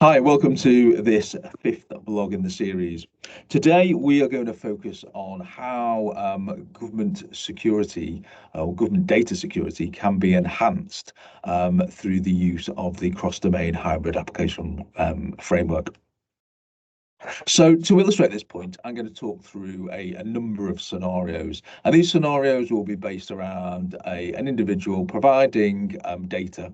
Hi, welcome to this fifth vlog in the series. Today we are going to focus on how government security or government data security can be enhanced through the use of the cross-domain hybrid application framework. So to illustrate this point, I'm going to talk through a number of scenarios, and these scenarios will be based around an individual providing data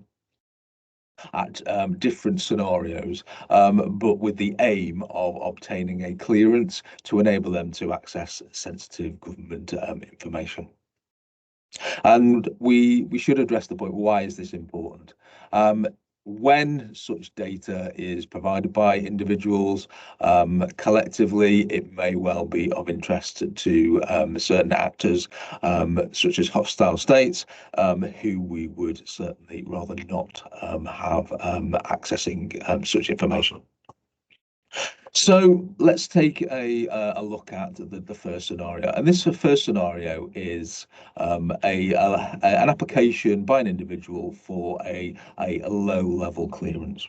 at different scenarios, but with the aim of obtaining a clearance to enable them to access sensitive government information. And we should address the point, why is this important? When such data is provided by individuals collectively, it may well be of interest to certain actors, such as hostile states, who we would certainly rather not have accessing such information. So let's take a look at the first scenario, and this first scenario is an application by an individual for a low-level clearance.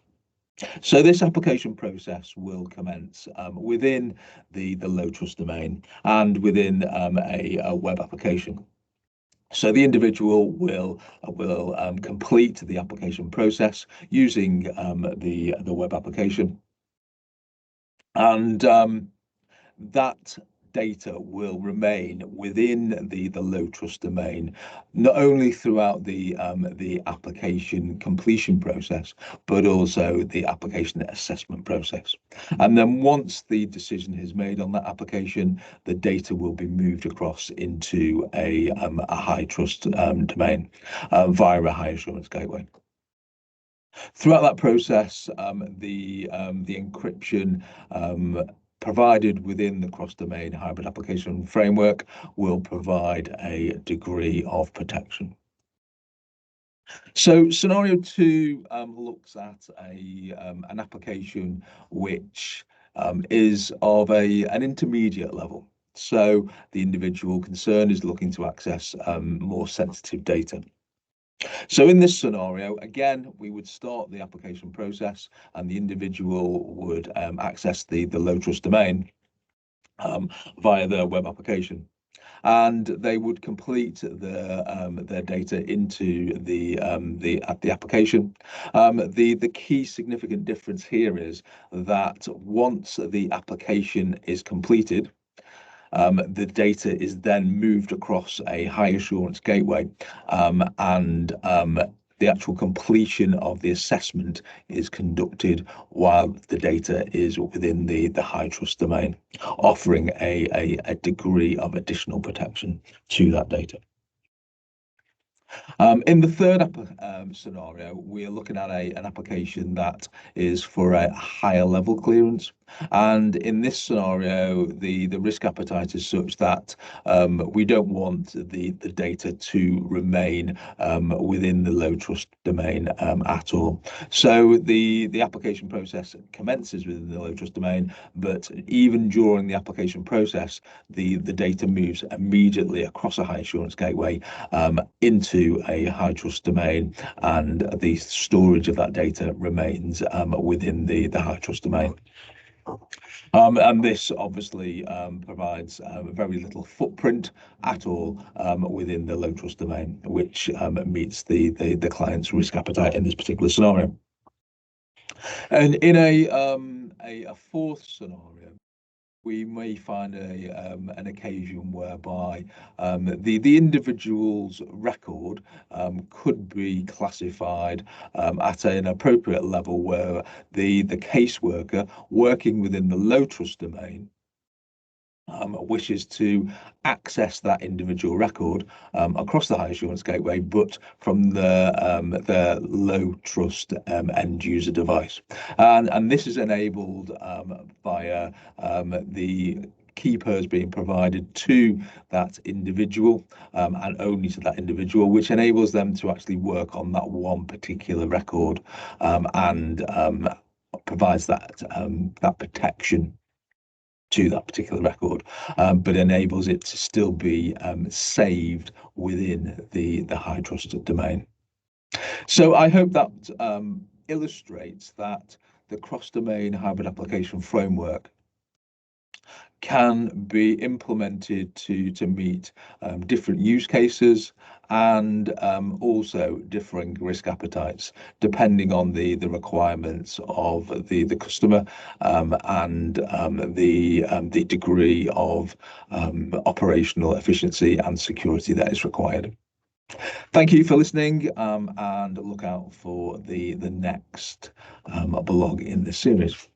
So this application process will commence within the low trust domain and within a web application. So the individual will complete the application process using the web application. And that data will remain within the low trust domain, not only throughout the application completion process, but also the application assessment process. And then once the decision is made on that application, the data will be moved across into a high trust domain via a high assurance gateway. Throughout that process, the encryption provided within the cross-domain hybrid application framework will provide a degree of protection. So scenario two looks at an application which is of an intermediate level. So the individual concerned is looking to access more sensitive data. So in this scenario, again, we would start the application process and the individual would access the low trust domain via their web application. And they would complete their data into the application. The key significant difference here is that once the application is completed, the data is then moved across a high assurance gateway, and the actual completion of the assessment is conducted while the data is within the high trust domain, offering a degree of additional protection to that data. In the third scenario, we're looking at an application that is for a higher level clearance. And in this scenario, the risk appetite is such that we don't want the data to remain within the low trust domain at all. So the application process commences within the low trust domain, but even during the application process, the data moves immediately across a high assurance gateway into a high trust domain, and the storage of that data remains within the high trust domain. And this obviously provides very little footprint at all within the low trust domain, which meets the client's risk appetite in this particular scenario. And in a fourth scenario, we may find an occasion whereby the individual's record could be classified at an appropriate level, where the caseworker working within the low trust domain wishes to access that individual record across the high assurance gateway, but from the low trust end user device, and this is enabled via the keepers being provided to that individual and only to that individual, which enables them to actually work on that one particular record and provides that protection to that particular record, but enables it to still be saved within the high trust domain. So I hope that illustrates that the cross-domain hybrid application framework can be implemented to meet different use cases and also differing risk appetites depending on the requirements of the customer and the degree of operational efficiency and security that is required. Thank you for listening, and look out for the next blog in this series.